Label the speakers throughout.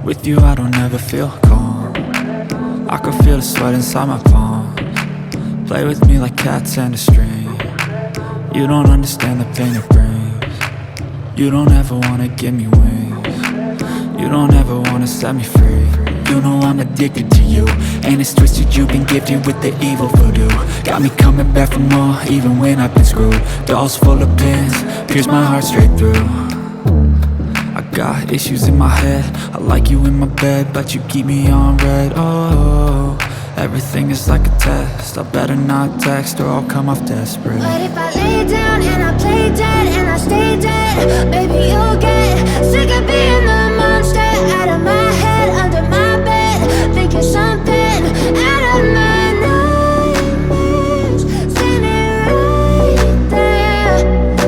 Speaker 1: With you I don't ever feel calm. I can feel the sweat inside my palm. Play with me like cats and a string. You don't understand the pain it brings. You don't ever wanna give me wings. You don't ever wanna set me free. You know I'm addicted to you, and it's twisted, you've been gifted with the evil voodoo. Got me coming back for more, even when I've been screwed. Dolls full of pins, pierce my heart straight through. I got issues in my head, I like you in my bed, but you keep me on red. Oh, everything is like a test, I better not text or I'll come off desperate.
Speaker 2: But if I lay down and I play dead and I stay dead, baby you'll get sick of being the monster out of my head, under my bed, thinking something out of my nightmares, standing right there.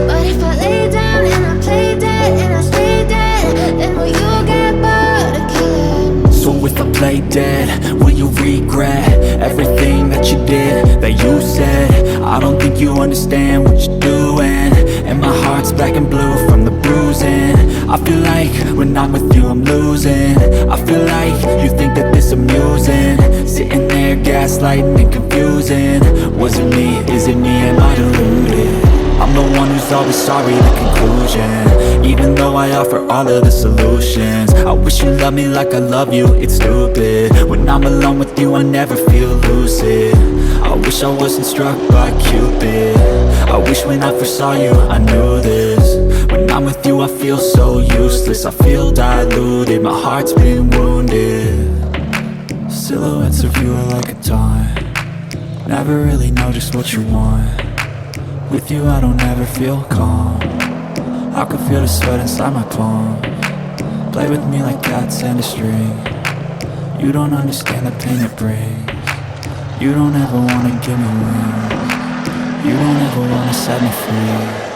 Speaker 2: But if I lay down and I play dead and I stay dead, then will you get bored of killing?
Speaker 1: So if I play dead, will you regret everything that you did, that you said? I don't think you understand what you're doing, and my heart's black and blue from the bruising. I feel like when I'm with you I'm losing. I feel like you think that this amusing, sitting there gaslighting and confusing. Was it me? Is it me? Am I deluded? I'm the one who's always sorry, the conclusion. Even though I offer all of the solutions, I wish you loved me like I love you, it's stupid. When I'm alone with you I never feel lucid. I wish I wasn't struck by Cupid. I wish when I first saw you I knew this. When I'm with you I feel so useless, I feel diluted, my heart's been wounded. Silhouettes of you are like a taunt, never really know just what you want. With you I don't ever feel calm, I can feel the sweat inside my palm. Play with me like cats and a string. You don't understand the pain it brings. You don't ever wanna give me wings. You don't ever wanna set me free.